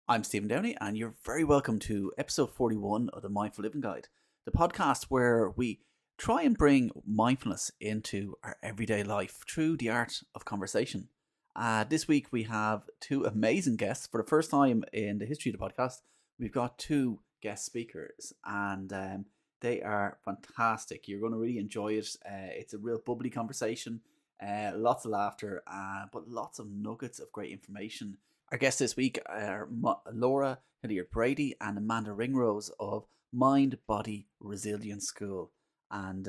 I'm Stephen Downey, and you're very welcome to episode 41 of the Mindful Living Guide, the podcast where we try and bring mindfulness into our everyday life through the art of conversation. This week we have two amazing guests. For the first time in the history of the podcast, we've got two guest speakers, and they are fantastic. You're going to really enjoy it. It's a real bubbly conversation, lots of laughter, but lots of nuggets of great information. Our guests this week are Laura, Hilliard, Brady, and Amanda Ringrose of Mind Body Resilience School. And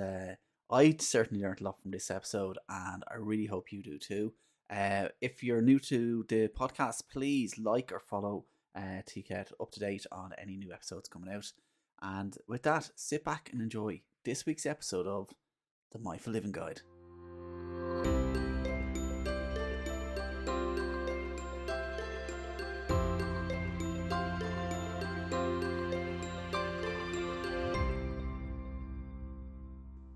I certainly learned a lot from this episode, and I really hope you do too. If you're new to the podcast, please like or follow to get up to date on any new episodes coming out. And with that, sit back and enjoy this week's episode of the Mindful Living Guide.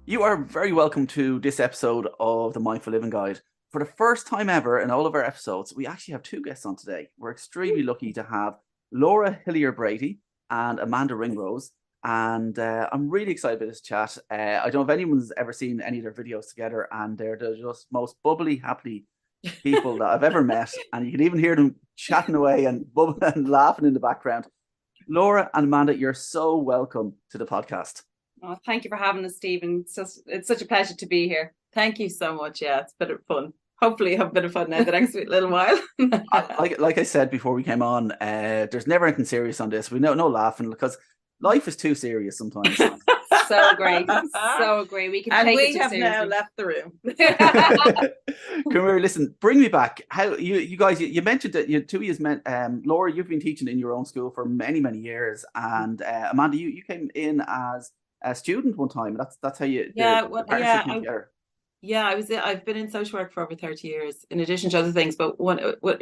You are very welcome to this episode of the Mindful Living Guide. For the first time ever in all of our episodes, we actually have two guests on today. We're extremely lucky to have Laura Hilliard Brady and Amanda Ringrose. And I'm really excited about this chat. I don't know if anyone's ever seen any of their videos together, and they're the just most bubbly, happy people that I've ever met. And you can even hear them chatting away and bubbling and laughing in the background. Laura and Amanda, you're so welcome to the podcast. Oh, thank you for having us, Stephen. It's such a pleasure to be here. Thank you so much. Yeah, it's been fun. Hopefully have a bit of fun now the next little while. like I said before we came on, there's never anything serious on this. We know no laughing because life is too serious sometimes. So great. So great. We can and take we it too have seriously. now left the room. Come here, listen, bring me back. How you guys, you mentioned that you two of you met, Laura, you've been teaching in your own school for many, many years. And Amanda, you came in as a student one time. That's how you I've been in social work for over 30 years in addition to other things, but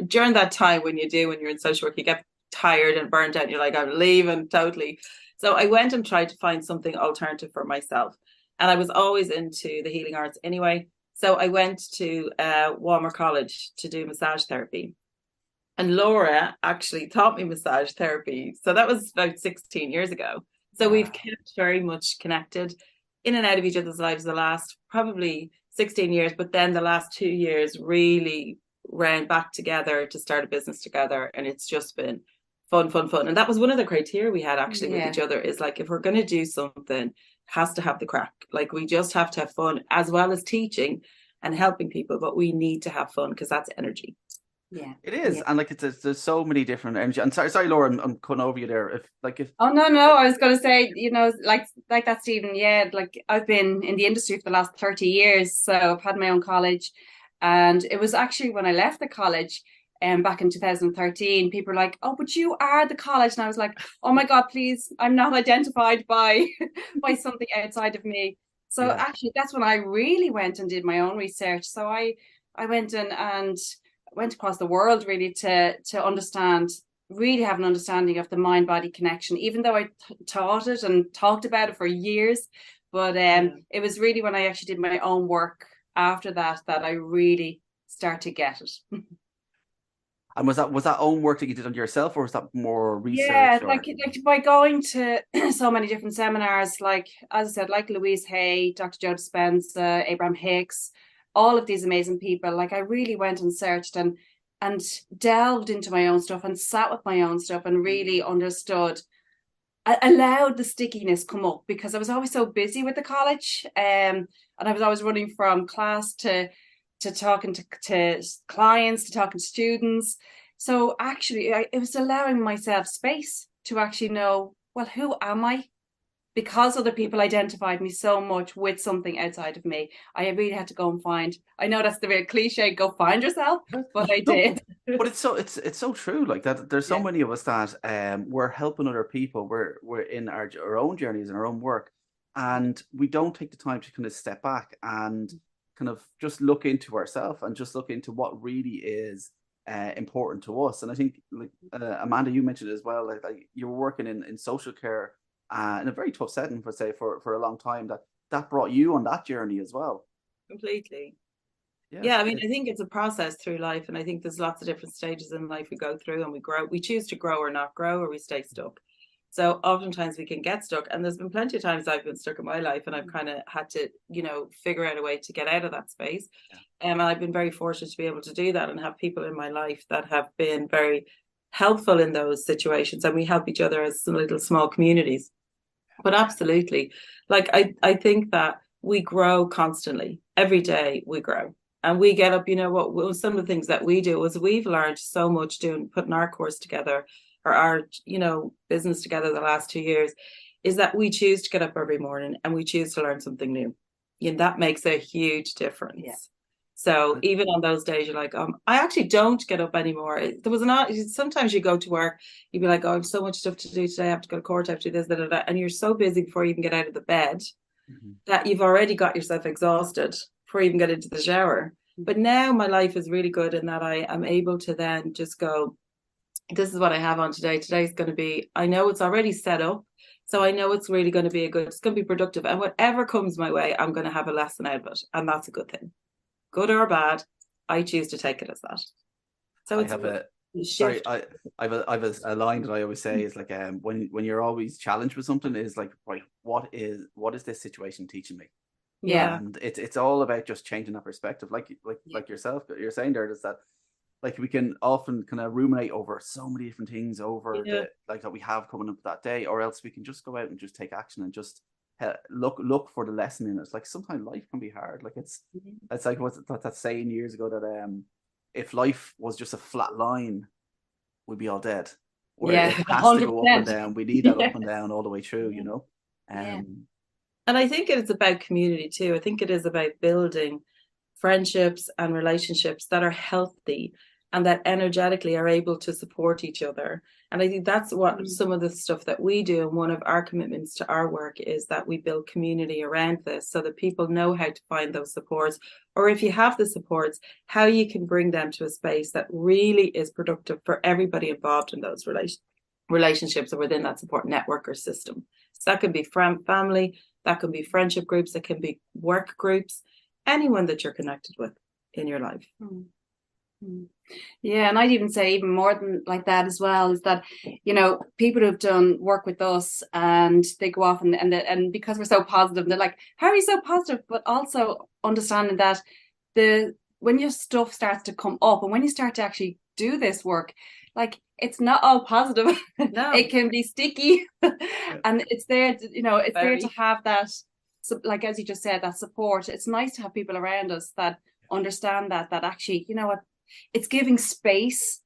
during that time when you're in social work, you get tired and burnt out and you're like, I'm leaving totally. So I went and tried to find something alternative for myself, and I was always into the healing arts anyway. So I went to Walmer College to do massage therapy, and Laura actually taught me massage therapy. So that was about 16 years ago. So we've kept very much connected in and out of each other's lives the last probably 16 years. But then the last 2 years really ran back together to start a business together. And it's just been fun. And that was one of the criteria we had actually with each other, is like, if we're going to do something, it has to have the crack. Like, we just have to have fun as well as teaching and helping people. But we need to have fun because that's energy. Yeah, it is. And like there's so many different energy. And sorry, Laura, I'm cutting over you there. Oh no, I was going to say, like that, Stephen. Yeah, like I've been in the industry for the last 30 years, so I've had my own college, and it was actually when I left the college, back in 2013, people were like, "Oh, but you are the college," and I was like, "Oh my God, please! I'm not identified by something outside of me." So actually, that's when I really went and did my own research. So I went and went across the world really to understand, really have an understanding of the mind-body connection, even though I taught it and talked about it for years. But it was really when I actually did my own work after that I really started to get it. And was that own work that you did on yourself, or was that more research? Yeah, like by going to so many different seminars, like, as I said, like Louise Hay, Dr. Joe Dispenza, Abraham Hicks, all of these amazing people. Like, I really went and searched and delved into my own stuff and sat with my own stuff and really understood, allowed the stickiness come up, because I was always so busy with the college, and I was always running from class to talking to clients, to talking to students. So actually it was allowing myself space to actually know, well, who am I? Because other people identified me so much with something outside of me, I really had to go and find. I know that's the very cliche, go find yourself, but I did. But it's so true. Like that, there's so many of us that we're helping other people. We're in our own journeys and our own work, and we don't take the time to kind of step back and kind of just look into ourselves and just look into what really is important to us. And I think, like Amanda, you mentioned as well, like you were working in social care in a very tough setting, for a long time. That brought you on that journey as well. Completely. Yeah, I mean, I think it's a process through life, and I think there's lots of different stages in life we go through, and we grow. We choose to grow or not grow, or we stay stuck. So oftentimes we can get stuck, and there's been plenty of times I've been stuck in my life, and I've kind of had to, figure out a way to get out of that space. And I've been very fortunate to be able to do that and have people in my life that have been very helpful in those situations, and we help each other as some little small communities. But absolutely, like I think that we grow constantly. Every day we grow. And we get up, some of the things that we do is we've learned so much putting our course together, or our, business together the last 2 years, is that we choose to get up every morning and we choose to learn something new. And that makes a huge difference. Yeah. So even on those days, you're like, I actually don't get up anymore. Sometimes you go to work, you'd be like, I have so much stuff to do today. I have to go to court, I have to do this, and you're so busy before you even get out of the bed that you've already got yourself exhausted before you even get into the shower. But now my life is really good in that I am able to then just go, this is what I have on today. Today's going to be, I know it's already set up. So I know it's really going to be it's going to be productive. And whatever comes my way, I'm going to have a lesson out of it. And that's a good thing. Good or bad, I choose to take it as that. So it's I have a line that I always say is like, when you're always challenged with something, is like, right, what is this situation teaching me? Yeah. And it's all about just changing that perspective. Like yourself, you're saying there is that, like, we can often kind of ruminate over so many different things over that we have coming up that day, or else we can just go out and just take action and just look for the lesson in it. It's like sometimes life can be hard. Like it's like what's that saying years ago that if life was just a flat line, we'd be all dead. Where it has 100%. To go up and down. We need that up and down all the way through, And I think it's about community too. I think it is about building friendships and relationships that are healthy and that energetically are able to support each other. And I think that's what some of the stuff that we do. And one of our commitments to our work is that we build community around this so that people know how to find those supports. Or if you have the supports, how you can bring them to a space that really is productive for everybody involved in those relationships or within that support network or system. So that can be family, that can be friendship groups, that can be work groups, anyone that you're connected with in your life. Yeah, and I'd even say even more than like that as well is that, people who've done work with us and they go off and because we're so positive, they're like, how are you so positive? But also understanding that when your stuff starts to come up and when you start to actually do this work, like, it's not all positive. No. It can be sticky and it's there, there to have that, like, as you just said, that support. It's nice to have people around us that understand that actually, it's giving space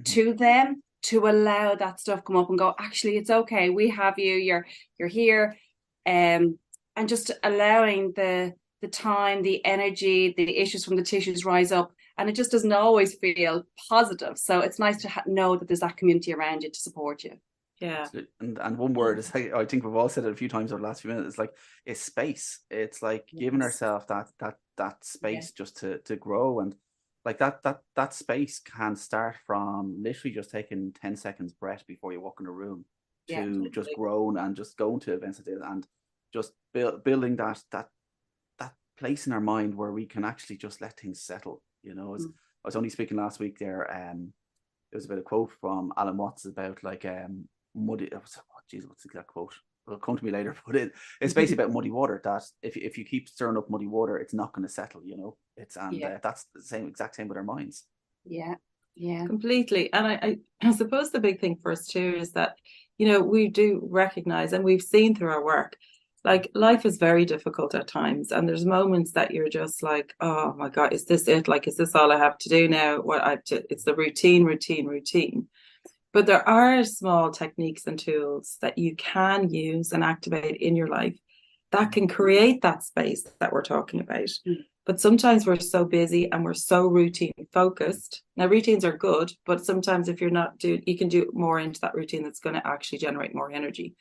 to them to allow that stuff come up and go, actually, it's okay. We have you, you're here. And just allowing the time, the energy, the issues from the tissues rise up. And it just doesn't always feel positive. So it's nice to know that there's that community around you to support you. Yeah. And one word is, I think we've all said it a few times over the last few minutes, it's space. It's like giving ourselves that space just to grow. And like that space can start from literally just taking 10 seconds breath before you walk in a room to just growing and just going to events and just building that place in our mind where we can actually just let things settle. I was only speaking last week there, it was about a quote from Alan Watts about like muddy, what's the exact quote? It'll come to me later, but it's basically about muddy water, that if you keep stirring up muddy water, it's not going to settle, that's the exact same with our minds. Yeah Completely. And I suppose the big thing for us too is that we do recognize, and we've seen through our work, like, life is very difficult at times, and there's moments that you're just like, oh my God, is this it? Like, is this all I have to do now? It's the routine. But there are small techniques and tools that you can use and activate in your life that can create that space that we're talking about. But sometimes we're so busy and we're so routine focused. Now, routines are good, but sometimes if you're not you can do more into that routine that's going to actually generate more energy.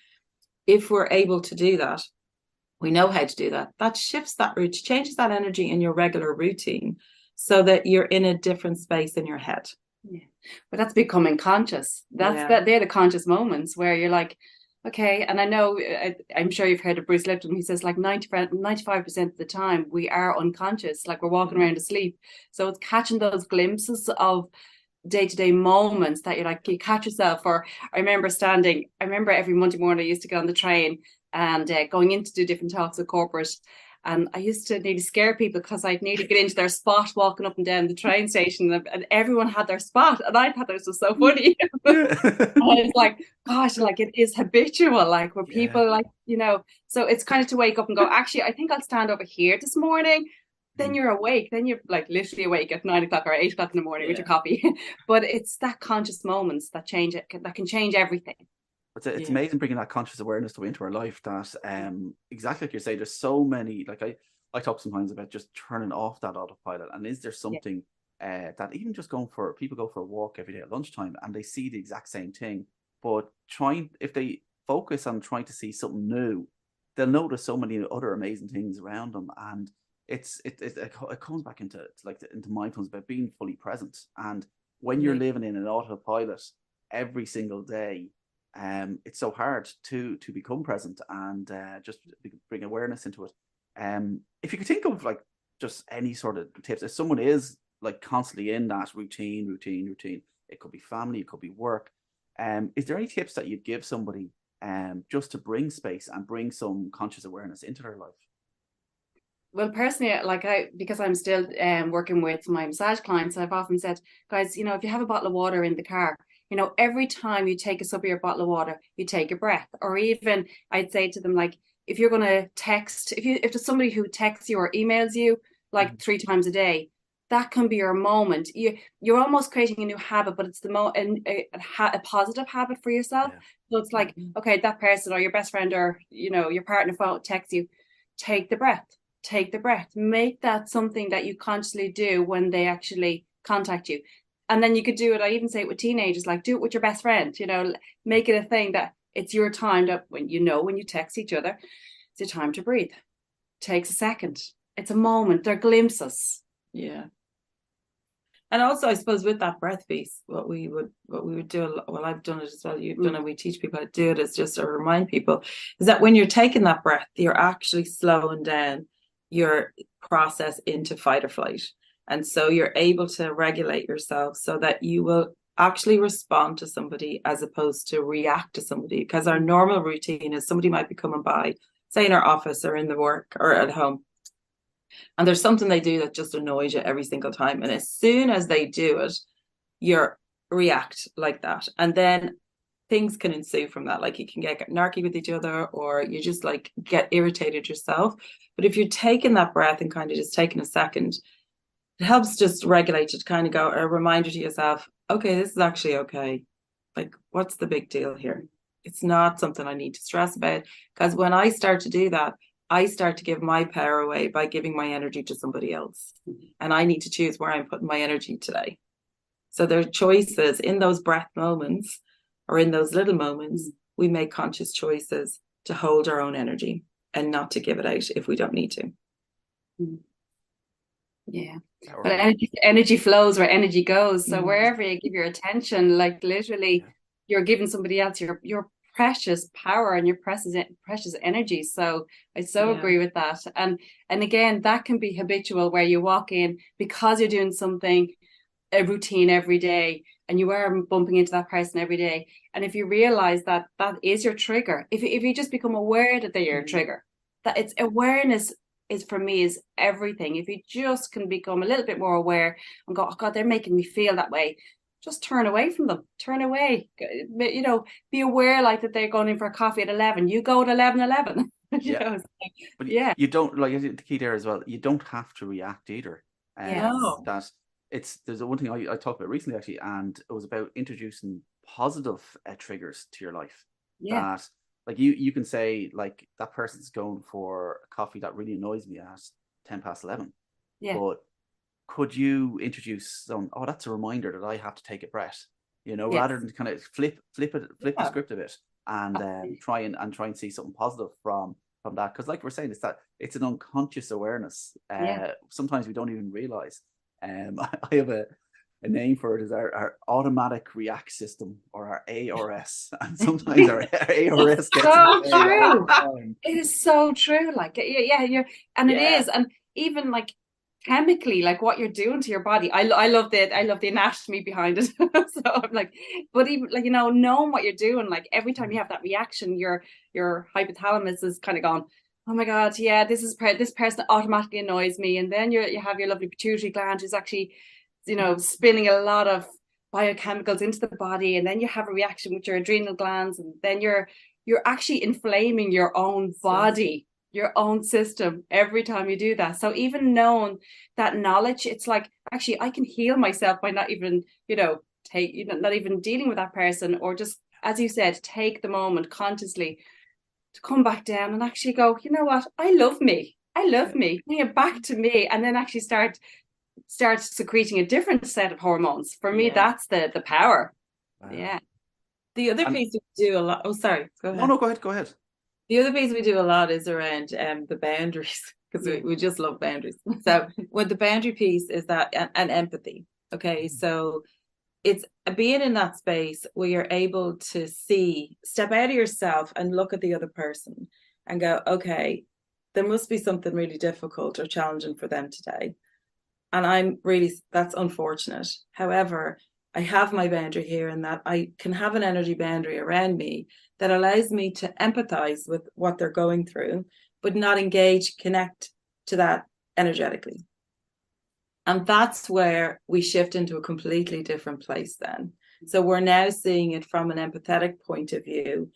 If we're able to do that, we know how to do that. That shifts that route, changes that energy in your regular routine so that you're in a different space in your head. Yeah. But that's becoming conscious. They're the conscious moments where you're like, okay. And I know, I'm sure you've heard of Bruce Lipton. He says like 95% of the time we are unconscious, like we're walking around asleep. So it's catching those glimpses of day-to-day moments that you're like, you catch yourself. Or I remember every Monday morning I used to get on the train and going in to do different talks with corporate. And I used to nearly scare people because I'd nearly get into their spot walking up and down the train station, and everyone had their spot. And I thought this was so funny. And I was like, gosh, like it is habitual, like where people like, so it's kind of to wake up and go, actually, I think I'll stand over here this morning. Then you're awake. Then you're like literally awake at 9 o'clock or 8 o'clock in the morning with your coffee. But it's that conscious moments that change it, that can change everything. It's amazing bringing that conscious awareness into our life, that exactly like you say, there's so many, like I talk sometimes about just turning off that autopilot. And is there something that even just people go for a walk every day at lunchtime and they see the exact same thing, but if they focus on trying to see something new, they'll notice so many other amazing things around them. And it comes back into mindfulness, about being fully present. And when you're living in an autopilot every single day, it's so hard to become present and just bring awareness into it. If you could think of like just any sort of tips, if someone is like constantly in that routine, it could be family, it could be work. Is there any tips that you'd give somebody just to bring space and bring some conscious awareness into their life? Well, personally, because I'm still working with my massage clients, I've often said, guys, if you have a bottle of water in the car, every time you take a sip of your bottle of water, you take a breath. Or even I'd say to them, like, if you're going to text, if there's somebody who texts you or emails you like 3 times a day, that can be your moment. You're almost creating a new habit, but it's a positive habit for yourself. So it's like, okay, that person or your best friend or your partner texts you, take the breath. Take the breath. Make that something that you consciously do when they actually contact you. And then you could do it. I even say it with teenagers, like do it with your best friend, make it a thing that it's your time, that when you text each other, it's your time to breathe. It takes a second. It's a moment. They're glimpses. Yeah. And also, I suppose with that breath piece, what we would do, well, I've done it as well, you've done it, we teach people how to do it, is just to remind people, is that when you're taking that breath, you're actually slowing down your process into fight or flight. And so you're able to regulate yourself so that you will actually respond to somebody as opposed to react to somebody. Because our normal routine is somebody might be coming by, say in our office or in the work or at home, and there's something they do that just annoys you every single time. And as soon as they do it, you react like that. And then things can ensue from that. Like you can get narky with each other, or you just like get irritated yourself. But if you're taking that breath and kind of just taking a second, it helps just regulate it, kind of go a reminder to yourself, okay, this is actually okay. Like, what's the big deal here? It's not something I need to stress about. Because when I start to do that, I start to give my power away by giving my energy to somebody else. And I need to choose where I'm putting my energy today. So there are choices in those breath moments, or in those little moments, we make conscious choices to hold our own energy and not to give it out if we don't need to. Yeah. But energy flows where energy goes. So wherever you give your attention, like literally you're giving somebody else your precious power and your precious energy. So I agree with that. And again, that can be habitual, where you walk in because you're doing something, a routine every day, and you are bumping into that person every day. And if you realize that that is your trigger, if you just become aware that they're your trigger, that it's awareness is, for me, is everything. If you just can become a little bit more aware and go, oh God, they're making me feel that way, just turn away from them. Turn away. Be aware, like that they're going in for a coffee at 11. You go at 11:11. But you don't, like, the key there as well, you don't have to react either. There's one thing I talked about recently, actually, and it was about introducing positive triggers to your life. That, like, you can say, like, that person's going for a coffee that really annoys me at 11:10. But could you introduce some, that's a reminder that I have to take a breath, rather than kind of flip the script a bit and try and see something positive from that. Because like we're saying, it's an unconscious awareness. Sometimes we don't even realize. I have a name for it is our automatic react system, or our ARS. And sometimes our ARS gets so in the way all true. the time. It is so true. Like, yeah, and it is, and even like chemically, like what you're doing to your body. I love the anatomy behind it. So I'm like, but even like, knowing what you're doing, like every time you have that reaction, your hypothalamus is kind of going, oh my God, yeah, this person automatically annoys me. And then you have your lovely pituitary gland who's actually, spinning a lot of biochemicals into the body, and then you have a reaction with your adrenal glands, and then you're actually inflaming your own body, your own system every time you do that. So even knowing that knowledge, it's like, actually, I can heal myself by not even, not even dealing with that person, or just, as you said, take the moment consciously to come back down and actually go, you know what, I love me, bring it back to me, and then actually start secreting a different set of hormones. For me, that's the power. Wow. Yeah. The other piece we do a lot. Oh, sorry. Go ahead. No, go ahead. The other piece we do a lot is around the boundaries, because we just love boundaries. So with the boundary piece is that and empathy. Okay, so it's being in that space where you're able to step out of yourself and look at the other person and go, okay, there must be something really difficult or challenging for them today. And that's unfortunate. However, I have my boundary here, in that I can have an energy boundary around me that allows me to empathize with what they're going through, but not connect to that energetically. And that's where we shift into a completely different place then. So we're now seeing it from an empathetic point of view,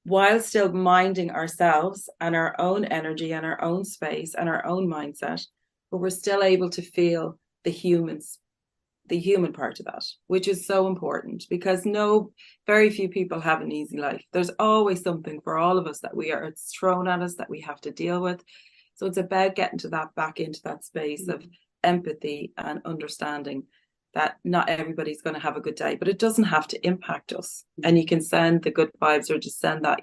while still minding ourselves and our own energy and our own space and our own mindset, but we're still able to feel the human part of that, which is so important, because very few people have an easy life. There's always something for all of us that it's thrown at us that we have to deal with. So it's about getting back into that space of empathy and understanding that not everybody's going to have a good day, but it doesn't have to impact us. And you can send the good vibes, or just send that,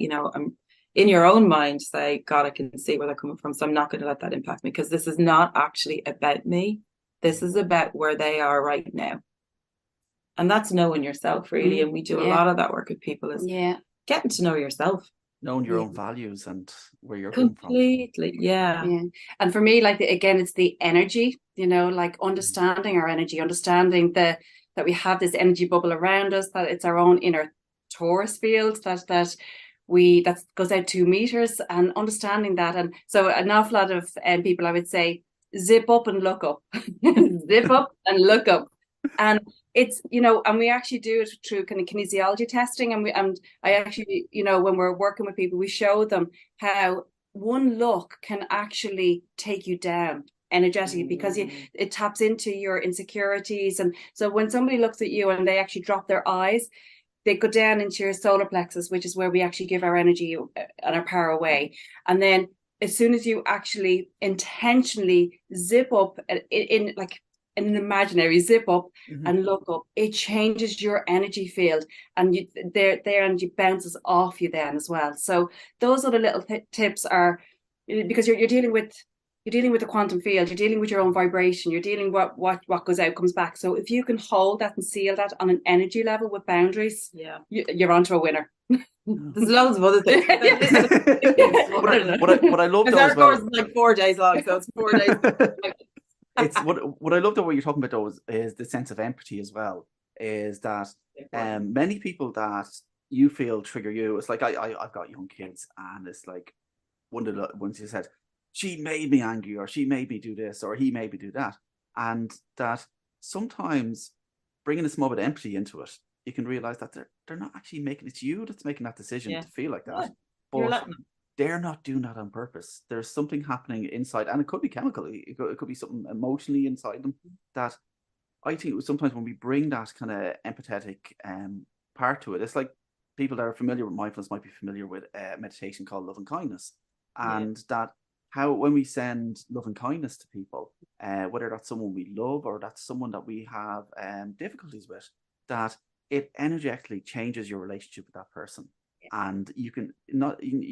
in your own mind, say, God, I can see where they're coming from, so I'm not going to let that impact me, because this is not actually about me. This is about where they are right now. And that's knowing yourself, really. And we do a lot of that work with people, is getting to know yourself. Knowing your own values and where you're completely coming from. Yeah. And for me, like, again, it's the energy, like understanding our energy, understanding that we have this energy bubble around us, that it's our own inner torus field, that goes out 2 meters, and understanding that. And so an awful lot of people, I would say, zip up and look up. Zip up and look up. And it's, and we actually do it through kind of kinesiology testing. And I actually, when we're working with people, we show them how one look can actually take you down energetically, because it taps into your insecurities. And so when somebody looks at you and they actually drop their eyes, they go down into your solar plexus, which is where we actually give our energy and our power away. And then as soon as you actually intentionally zip up in like an imaginary zip up and look up, it changes your energy field, and their energy bounces off you then as well. So those are the little tips, are because you're dealing with the quantum field, you're dealing with your own vibration, you're dealing with what goes out comes back. So if you can hold that and seal that on an energy level with boundaries, you're onto a winner. There's loads of other things. what I love though as well, course is like 4 days long, so it's 4 days. It's what I love though, what you're talking about though, is the sense of empathy as well. Is that many people that you feel trigger you, it's like I've got young kids, and it's like one of the ones you said, she made me angry, or she made me do this, or he made me do that. And that sometimes bringing a small bit of empathy into it, you can realize that they're not actually it's you that's making that decision to feel like that. But they're not doing that on purpose. There's something happening inside, and it could be chemical. It could be something emotionally inside them, that I think sometimes when we bring that kind of empathetic part to it, it's like people that are familiar with mindfulness might be familiar with a meditation called love and kindness. And that how when we send love and kindness to people, whether that's someone we love or that's someone that we have difficulties with, that it energetically changes your relationship with that person. And you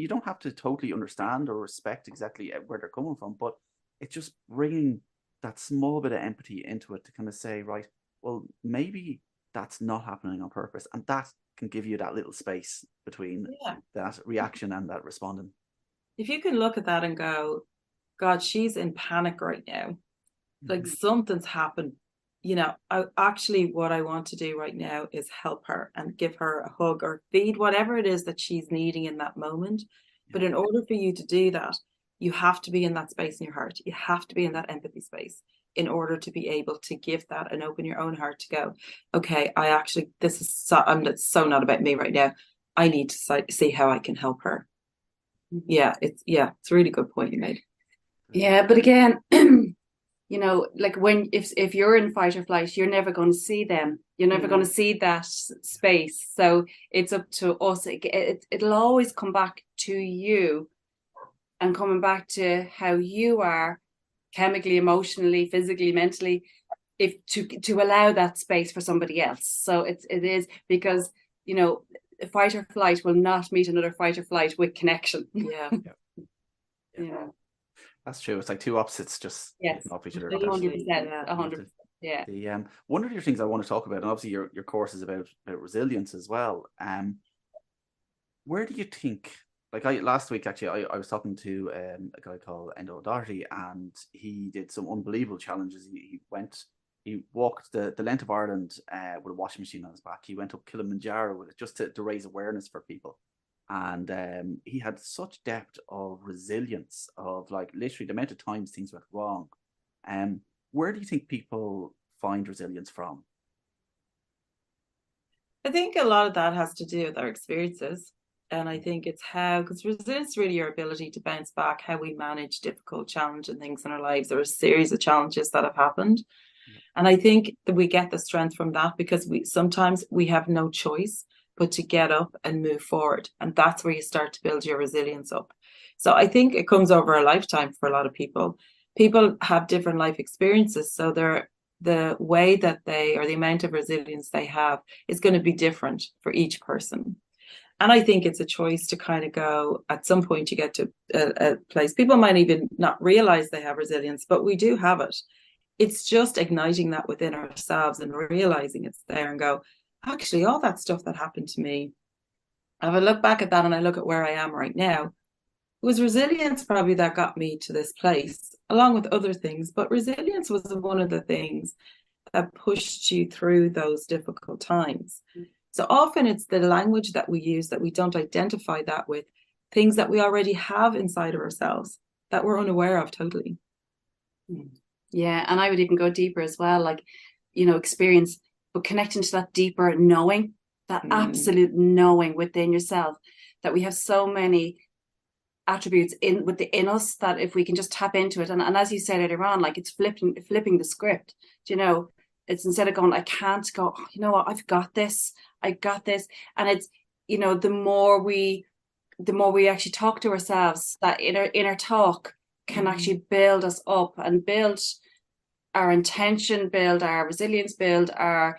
don't have to totally understand or respect exactly where they're coming from, but it's just bringing that small bit of empathy into it to kind of say, right, well, maybe that's not happening on purpose, and that can give you that little space between that reaction and that responding. If you can look at that and go, God, she's in panic right now, like something's happened. What I want to do right now is help her and give her a hug or feed whatever it is that she's needing in that moment. But in order for you to do that, you have to be in that space in your heart. You have to be in that empathy space in order to be able to give that and open your own heart to go, okay, this is so not about me right now. I need to see how I can help her. It's a really good point you made. Yeah, but again, like if you're in fight or flight, you're never going to see them. You're never going to see that space. So it's up to us. It'll always come back to you, and coming back to how you are chemically, emotionally, physically, mentally, if to allow that space for somebody else. So it is because, fight or flight will not meet another fight or flight with connection. Yeah. That's true. It's like two opposites just off each other. 100%. 100%. Yeah. One of the things I want to talk about, and obviously your course is about resilience as well. Where do you think? Like last week, actually, I was talking to a guy called Endo Doherty, and he did some unbelievable challenges. He walked the length of Ireland with a washing machine on his back. He went up Kilimanjaro with it just to raise awareness for people. And he had such depth of resilience of like literally the amount of times things went wrong. Where do you think people find resilience from? I think a lot of that has to do with our experiences. And I think it's because resilience is really your ability to bounce back, how we manage difficult, challenging things in our lives. There are a series of challenges that have happened. And I think that we get the strength from that because sometimes we have no choice but to get up and move forward. And that's where you start to build your resilience up. So I think it comes over a lifetime for a lot of people. People have different life experiences. So the way that the amount of resilience they have is going to be different for each person. And I think it's a choice to kind of go, at some point you get to a place. People might even not realize they have resilience, but we do have it. It's just igniting that within ourselves and realizing it's there and go, actually, all that stuff that happened to me, if I look back at that and I look at where I am right now, it was resilience probably that got me to this place, along with other things. But resilience was one of the things that pushed you through those difficult times. So often it's the language that we use that we don't identify that with, things that we already have inside of ourselves that we're unaware of totally. Yeah, and I would even go deeper as well, like, experience, but connecting to that deeper knowing, that absolute knowing within yourself, that we have so many attributes within us that if we can just tap into it, and as you said earlier on, like it's flipping the script, it's instead of going, I can't go, you know what, I've got this, and it's, the more we actually talk to ourselves, that inner talk can actually build us up and build our intention, build our resilience, build our,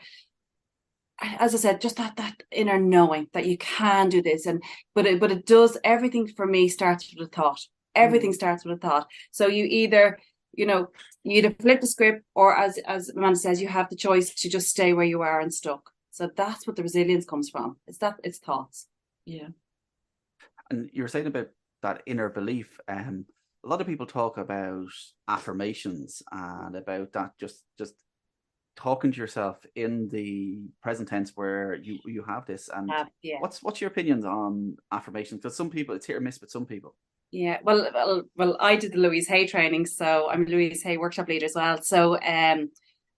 as I said, just that inner knowing that you can do this. But it does, everything for me starts with a thought. Everything starts with a thought. So you either flip the script, or as Amanda says, you have the choice to just stay where you are and stuck. So that's what the resilience comes from. It's thoughts. Yeah. And you were saying about that inner belief. A lot of people talk about affirmations and about that just talking to yourself in the present tense where you have this. And what's your opinions on affirmations? Because some people, it's hit or miss with some people. Yeah, well, I did the Louise Hay training, so I'm a Louise Hay workshop leader as well. So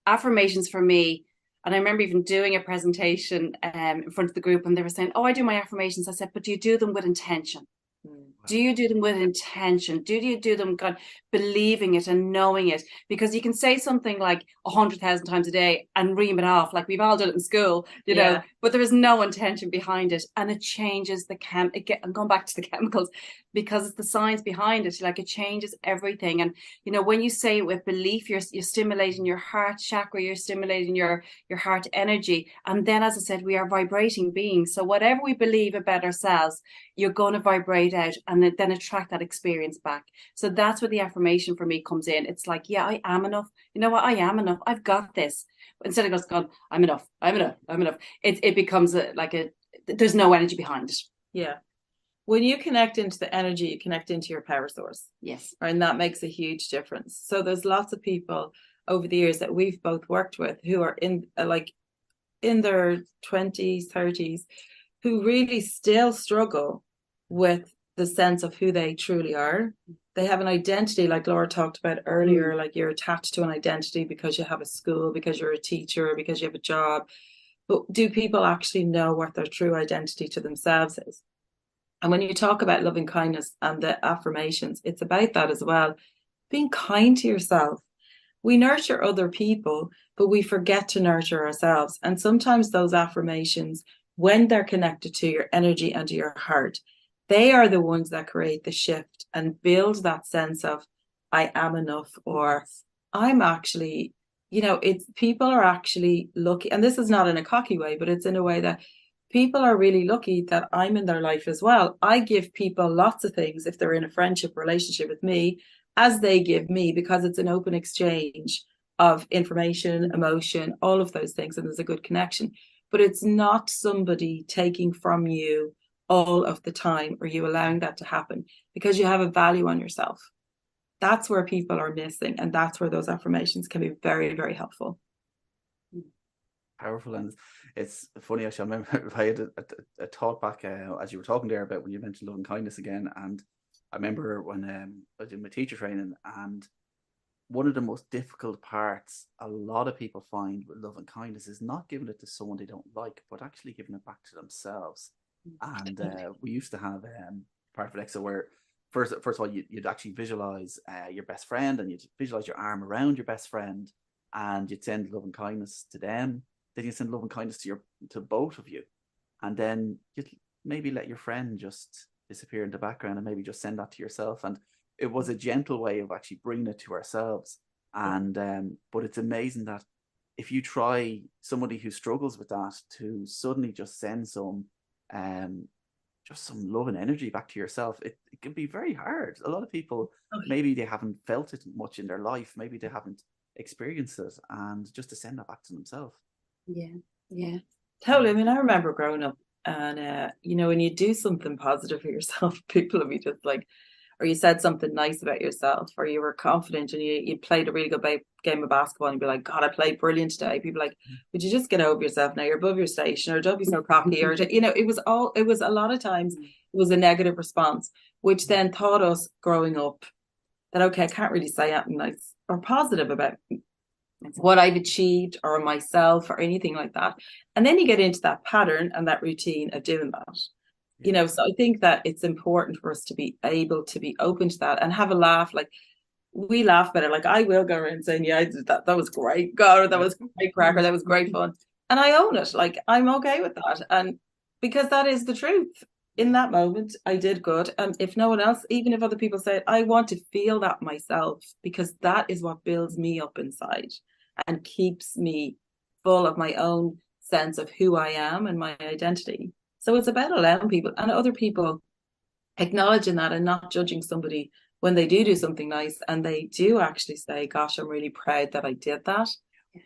affirmations for me, and I remember even doing a presentation in front of the group, and they were saying, oh, I do my affirmations. I said, but do you do them with intention? Do you do them with intention? Do you do them God believing it and knowing it? Because you can say something like 100,000 times a day and ream it off, like we've all done it in school, know, but there is no intention behind it, and it changes I'm going back to the chemicals, because it's the science behind it. Like, it changes everything. And when you say it with belief, you're stimulating your heart chakra, you're stimulating your heart energy, and then, as I said, we are vibrating beings. So whatever we believe about ourselves, you're going to vibrate out, and and then attract that experience back. So that's where the affirmation for me comes in. It's like, yeah, I am enough. You know what? I am enough. I've got this. Instead of just going, I'm enough, I'm enough, I'm enough. It becomes there's no energy behind it. Yeah. When you connect into the energy, you connect into your power source. Yes. Right? And that makes a huge difference. So there's lots of people over the years that we've both worked with who are in their 20s, 30s, who really still struggle with the sense of who they truly are. They have an identity, like Laura talked about earlier, like you're attached to an identity because you have a school, because you're a teacher, because you have a job. But do people actually know what their true identity to themselves is? And when you talk about loving kindness and the affirmations, it's about that as well. Being kind to yourself. We nurture other people, but we forget to nurture ourselves. And sometimes those affirmations, when they're connected to your energy and to your heart, they are the ones that create the shift and build that sense of, I am enough, or I'm actually, it's people are actually lucky. And this is not in a cocky way, but it's in a way that people are really lucky that I'm in their life as well. I give people lots of things if they're in a friendship relationship with me, as they give me, because it's an open exchange of information, emotion, all of those things, and there's a good connection. But it's not somebody taking from you all of the time, or you allowing that to happen because you have a value on yourself. That's where people are missing, and that's where those affirmations can be very, very helpful. Powerful. And it's funny, actually, I remember I had a thought back as you were talking there about when you mentioned love and kindness again, and I remember when I did my teacher training, and one of the most difficult parts a lot of people find with love and kindness is not giving it to someone they don't like, but actually giving it back to themselves. And we used to have part of Alexa where first of all you'd actually visualize your best friend, and you'd visualize your arm around your best friend, and you'd send love and kindness to them. Then you send love and kindness to both of you, and then you'd maybe let your friend just disappear in the background and maybe just send that to yourself. And it was a gentle way of actually bringing it to ourselves. And but it's amazing that if you try somebody who struggles with that to suddenly just send some love and energy back to yourself, it can be very hard. A lot of people, maybe they haven't felt it much in their life, maybe they haven't experienced it, and just to send that back to themselves. Yeah, totally. I mean, I remember growing up, and when you do something positive for yourself, people will be just like, or you said something nice about yourself, or you were confident and you played a really good game of basketball, and you'd be like, God, I played brilliant today. People are like, would you just get over yourself now? You're above your station, or don't be so cocky, or it was a lot of times it was a negative response, which then taught us growing up that, okay, I can't really say anything nice or positive about what I've achieved or myself or anything like that. And then you get into that pattern and that routine of doing that. So I think that it's important for us to be able to be open to that and have a laugh. Like, we laugh about it. Like, I will go around saying, yeah, I did that. That was great. God, that was great crack, or that was great fun. And I own it. Like, I'm okay with that. And because that is the truth. In that moment, I did good. And if no one else, even if other people say it, I want to feel that myself, because that is what builds me up inside and keeps me full of my own sense of who I am and my identity. So it's about allowing people and other people acknowledging that and not judging somebody when they do something nice and they do actually say, gosh, I'm really proud that I did that.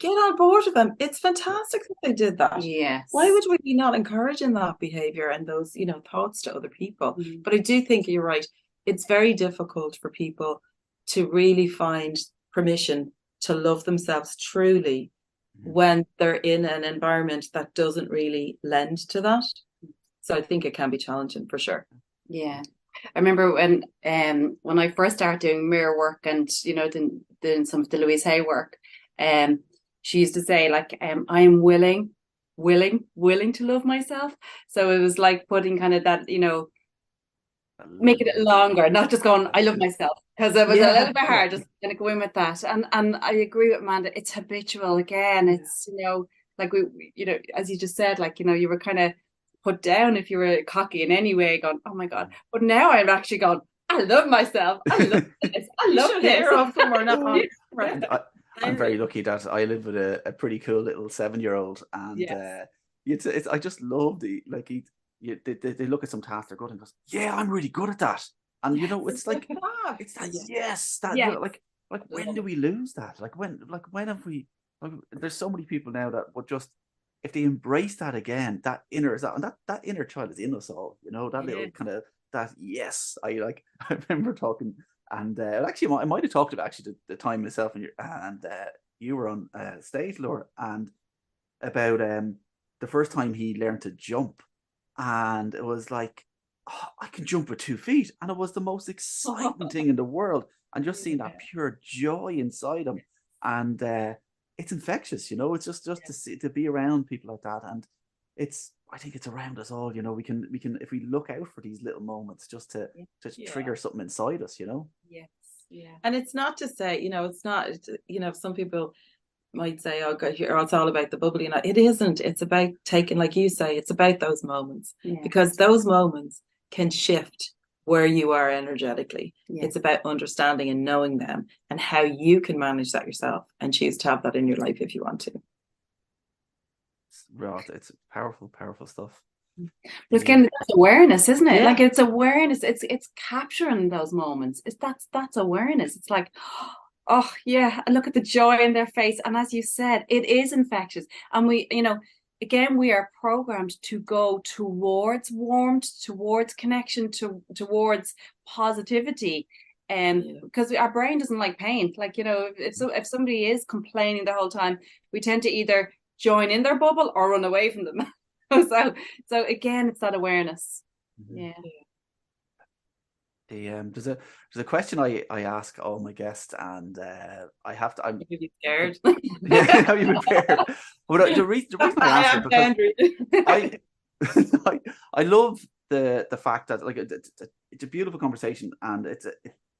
Get on board with them. It's fantastic that they did that. Yes. Why would we be not encouraging that behavior and those, thoughts to other people? But I do think you're right. It's very difficult for people to really find permission to love themselves truly when they're in an environment that doesn't really lend to that. So I think it can be challenging for sure. Yeah. I remember when I first started doing mirror work and, doing some of the Louise Hay work, she used to say, like, I am willing to love myself. So it was like putting kind of that, making it longer, not just going, I love myself, because it was a little bit hard just kind of go in with that. And I agree with Amanda, it's habitual again. It's, like we, as you just said, like, you were kind of put down if you were cocky in any way, going, oh my God. But now I'm actually gone, I love myself. I love this. I love this. I'm very lucky that I live with a pretty cool little 7-year-old, and I just love they look at some task they're good and goes, yeah, I'm really good at that. And you know, it's like that. it's that yes, that Yes. like when do we lose that? Like when have we? Like, there's so many people now that would just, if they embrace that again, that inner that inner child is in us all. You know, that little kind of that yes, I like. I remember talking, and actually I might have talked about actually the time myself and you were on stage, Laura, and about the first time he learned to jump, and it was like, oh, I can jump with 2 feet, and it was the most exciting thing in the world, and just seeing that pure joy inside him, and it's infectious, you know. It's just to see, to be around people like that, and I think it's around us all, you know. We can if we look out for these little moments just to trigger something inside us, you know. Yes. Yeah. And it's not to say, you know, it's not, you know, some people might say, oh God, here it's all about the bubbly, and it isn't. It's about taking, like you say, it's about those moments, because those moments can shift where you are energetically. It's about understanding and knowing them, and how you can manage that yourself and choose to have that in your life if you want to. It's powerful stuff. But again, that's awareness, isn't it? Like it's awareness. It's capturing those moments. That's awareness. It's like, oh yeah, and look at the joy in their face. And as you said, it is infectious. And we, you know, again, we are programmed to go towards warmth, towards connection, towards positivity. And because our brain doesn't like pain. Like, you know, if somebody is complaining the whole time, we tend to either join in their bubble or run away from them. So again, it's that awareness. There's a question I ask all my guests, and I have to. I'm scared. Have you been prepared? But the reason I ask it, because I love the fact that, like, it's a beautiful conversation, and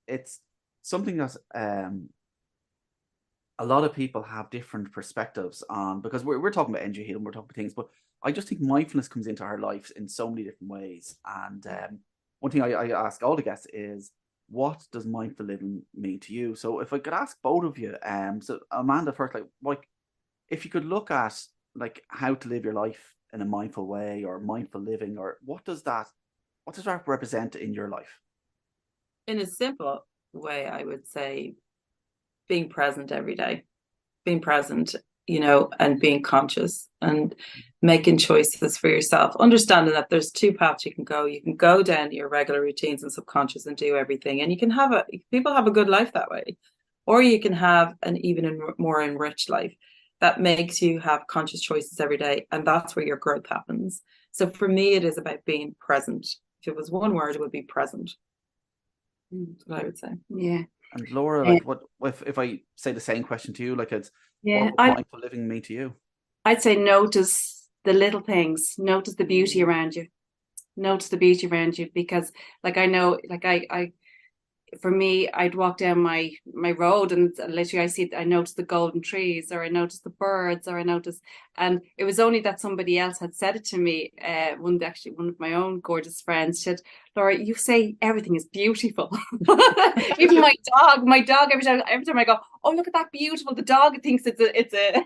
it's something that a lot of people have different perspectives on, because we're talking about energy healing, we're talking about things, but I just think mindfulness comes into our lives in so many different ways. And one thing I ask all the guests is, what does mindful living mean to you? So if I could ask both of you, so Amanda first, like if you could look at like how to live your life in a mindful way, or mindful living, or what does that represent in your life? In a simple way, I would say being present every day, being present, you know, and being conscious and making choices for yourself, understanding that there's 2 paths you can go. You can go down to your regular routines and subconscious and do everything, and you can people have a good life that way, or you can have an even more enriched life that makes you have conscious choices every day, and that's where your growth happens. So for me, it is about being present. If it was one word, it would be present. That's what I would say. Yeah. And Laura, like, what if I say the same question to you? Like, what would mindful living mean to you? I'd say notice the little things, notice the beauty around you, because, like, I know, like, I for me, I'd walk down my road, and literally I noticed the golden trees, or I noticed the birds, or and it was only that somebody else had said it to me. One of my own gorgeous friends said, Laura, you say everything is beautiful. Even my dog, every time I go, oh, look at that beautiful, the dog thinks it's a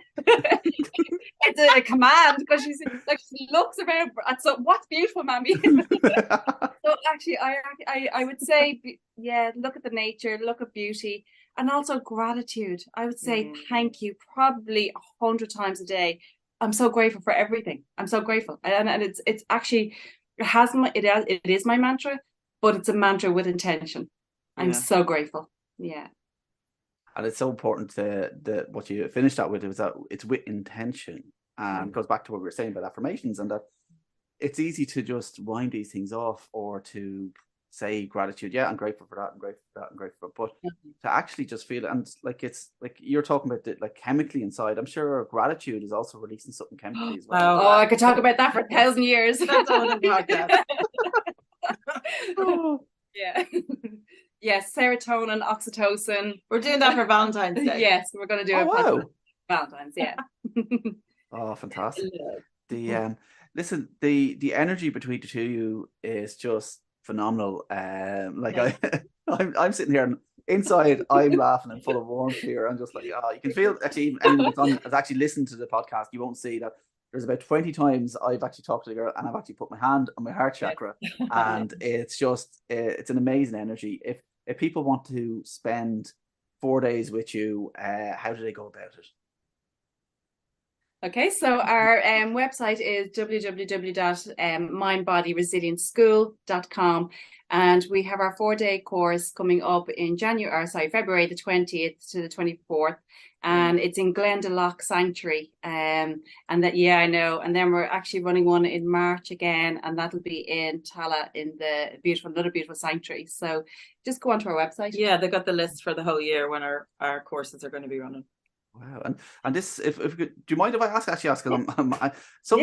it's a command, because she looks around. So what's beautiful, mommy? So actually, I would say, look at the nature, look at beauty, and also gratitude. I would say thank you probably 100 times a day. I'm so grateful for everything. I'm so grateful, and it's actually it is my mantra, but it's a mantra with intention. I'm so grateful. Yeah. And it's so important that what you finished that with, is that it's with intention, and goes back to what we were saying about affirmations, and that it's easy to just wind these things off, or to say gratitude. Yeah, I'm grateful for that. I'm grateful for that. I'm grateful for that. But to actually just feel it, and like, it's like you're talking about it, like chemically inside. I'm sure gratitude is also releasing something chemically as well. Oh, I could talk about that for 1,000 years. That's all the podcast. Yeah. Yes, serotonin, oxytocin. We're doing that for Valentine's Day. Yes, we're going to do it for Valentine's. Yeah. Oh, fantastic. Listen, the energy between the two of you is just phenomenal. I'm sitting here, and inside I'm laughing and full of warmth here. I'm just like, you can feel, actually, anyone that's actually listened to the podcast, you won't see that there's about 20 times I've actually talked to the girl and I've actually put my hand on my heart chakra, and it's just it's an amazing energy. If people want to spend 4 days with you, how do they go about it? Okay, so our website is www.mindbodyresilienceSchool.com, and we have our 4-day course coming up in February the 20th to the 24th, and it's in Glendalough Sanctuary. And that, I know. And then we're actually running one in March again, and that'll be in Tala in the another beautiful sanctuary. So just go onto our website. Yeah, they've got the list for the whole year when our courses are going to be running. Wow, and this, if do you mind if I ask? Because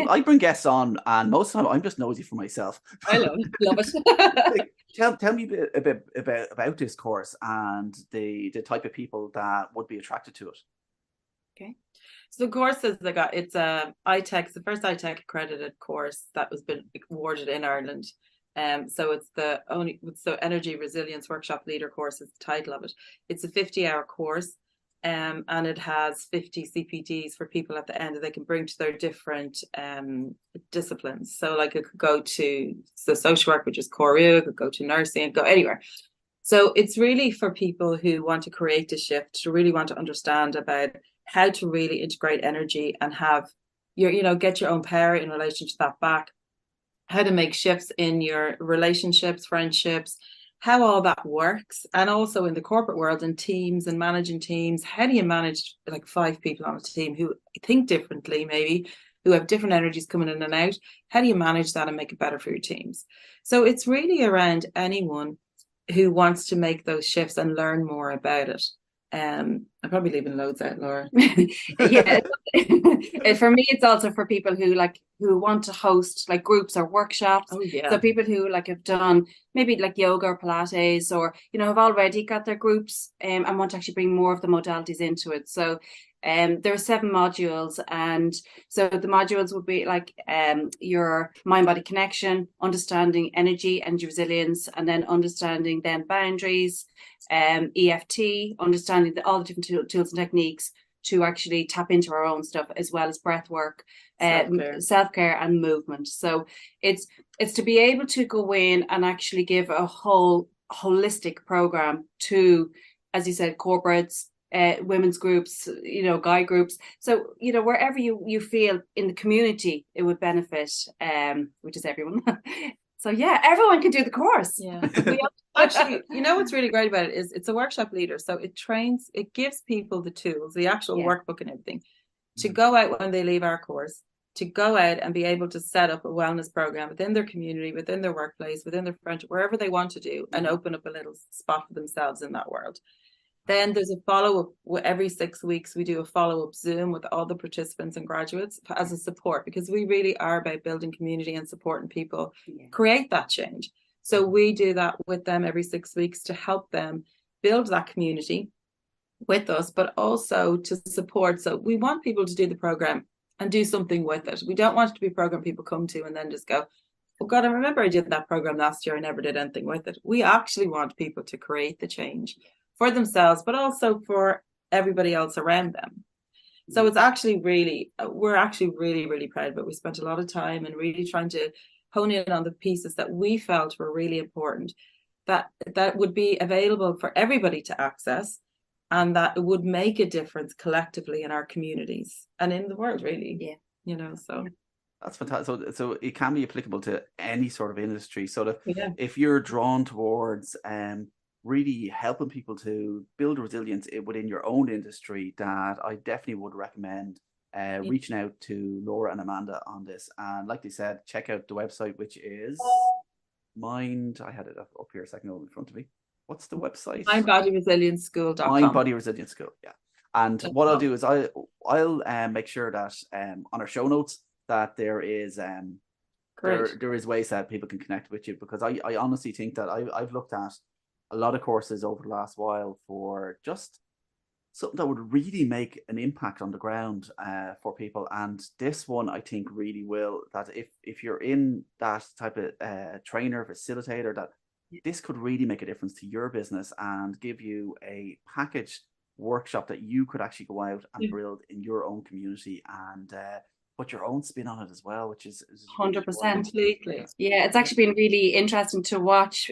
I bring guests on, and most of the time I'm just nosy for myself. I love it. Tell me a bit about this course and the type of people that would be attracted to it. Okay, so the courses it's ITECH, the first ITECH accredited course that was been awarded in Ireland. So it's the Energy Resilience Workshop Leader course is the title of it. It's a 50-hour course. And it has 50 CPDs for people at the end that they can bring to their different disciplines. So like it could go to the social work, which is Corú, it could go to nursing, it could go anywhere. So it's really for people who want to create a shift, to really want to understand about how to really integrate energy and have get your own power in relation to that back, how to make shifts in your relationships, friendships, how all that works, and also in the corporate world and teams and managing teams. How do you manage like 5 people on a team who think differently, maybe who have different energies coming in and out? How do you manage that and make it better for your teams? So it's really around anyone who wants to make those shifts and learn more about it. I'm probably leaving loads out, Laura. Yeah. For me, it's also for people who want to host like groups or workshops. Oh yeah. So people who have done maybe like yoga or Pilates, or have already got their groups and want to actually bring more of the modalities into it. So there are 7 modules, and so the modules would be like your mind-body connection, understanding energy resilience, and then understanding then boundaries, EFT, understanding all the different tools and techniques to actually tap into our own stuff, as well as breath work, self-care and movement. So it's to be able to go in and actually give a whole holistic program to, as you said, corporates, women's groups, guy groups. So, wherever you feel in the community it would benefit, which is everyone. So yeah, everyone can do the course. Yeah. Actually, what's really great about it is it's a workshop leader. So it gives people the tools, the actual workbook and everything, to go out when they leave our course, to go out and be able to set up a wellness program within their community, within their workplace, within their friendship, wherever they want to do, and open up a little spot for themselves in that world. Then there's a follow-up. Every 6 weeks, we do a follow-up Zoom with all the participants and graduates as a support, because we really are about building community and supporting people create that change. So we do that with them every 6 weeks to help them build that community with us, but also to support. So we want people to do the program and do something with it. We don't want it to be a program people come to and then just go, oh God, I remember I did that program last year. I never did anything with it. We actually want people to create the change for themselves, but also for everybody else around them. So it's actually we're actually really, really proud of it. We spent a lot of time and really trying to hone in on the pieces that we felt were really important, that would be available for everybody to access, and that it would make a difference collectively in our communities and in the world, really. So that's fantastic. So it can be applicable to any sort of industry. So that if you're drawn towards really helping people to build resilience within your own industry, that I definitely would recommend reaching out to Laura and Amanda on this. And like they said, check out the website, which is I had it up here a second ago in front of me. What's the website? mindbodyresilienceSchool.com. Mind Body Resilience School, yeah. And what I'll do is I'll make sure that on our show notes that there is there is ways that people can connect with you, because I honestly think that I've looked at a lot of courses over the last while for just something that would really make an impact on the ground for people. And this one, I think, really will. That if you're in that type of trainer, facilitator, that this could really make a difference to your business and give you a packaged workshop that you could actually go out and build in your own community. And put your own spin on it as well, which is really 100%. important. Completely. Yeah, it's actually been really interesting to watch.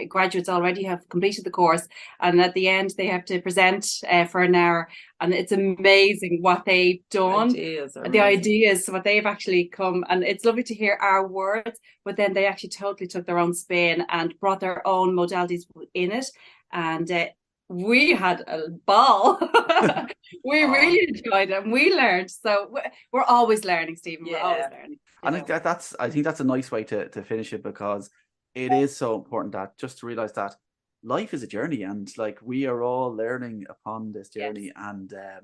Graduates already have completed the course, and at the end they have to present for an hour, and it's amazing what they've done. Ideas are The amazing. ideas, what they've actually come, and it's lovely to hear our words, but then they actually totally took their own spin and brought their own modalities in it, and we had a ball. We really enjoyed it, and we learned. So we're always learning, Stephen. We're always learning. I think that's a nice way to finish it, because it is so important that just to realize that life is a journey, and like we are all learning upon this journey. And I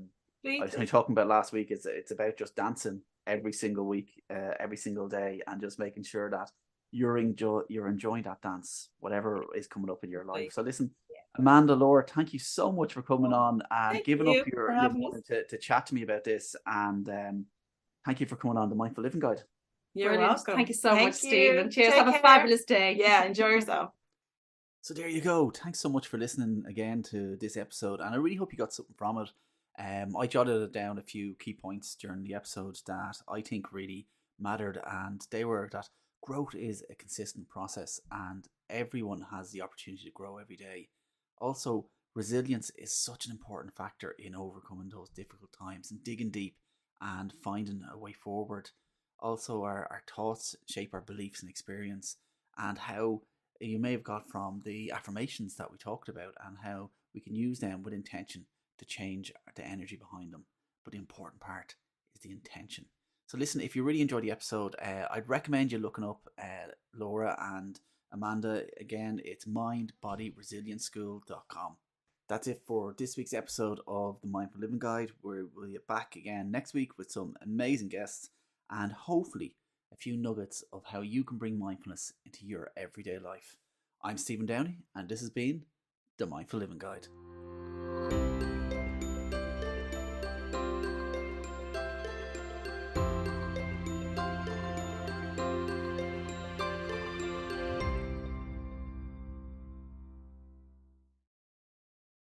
was talking about last week, it's about just dancing every single week, every single day, and just making sure that you're enjoying that dance, whatever is coming up in your life. So listen, Amanda, Laura, thank you so much for coming on and giving up your moment to chat to me about this. And thank you for coming on the Mindful Living Guide. You're welcome. Thank you so much, Stephen. Cheers. Take Have care. a fabulous day. Yeah, enjoy yourself. So there you go. Thanks so much for listening again to this episode, and I really hope you got something from it. I jotted down a few key points during the episode that I think really mattered, and they were that growth is a consistent process, and everyone has the opportunity to grow every day. Also, resilience is such an important factor in overcoming those difficult times and digging deep and finding a way forward. Also, our thoughts shape our beliefs and experience, and how you may have got from the affirmations that we talked about, and how we can use them with intention to change the energy behind them. But the important part is the intention. So listen, if you really enjoyed the episode, I'd recommend you looking up Laura and Amanda. Again, it's mindbodyresilienceSchool.com. That's it for this week's episode of the Mindful Living Guide. We'll be back again next week with some amazing guests, and hopefully a few nuggets of how you can bring mindfulness into your everyday life. I'm Stephen Downey, and this has been the Mindful Living Guide.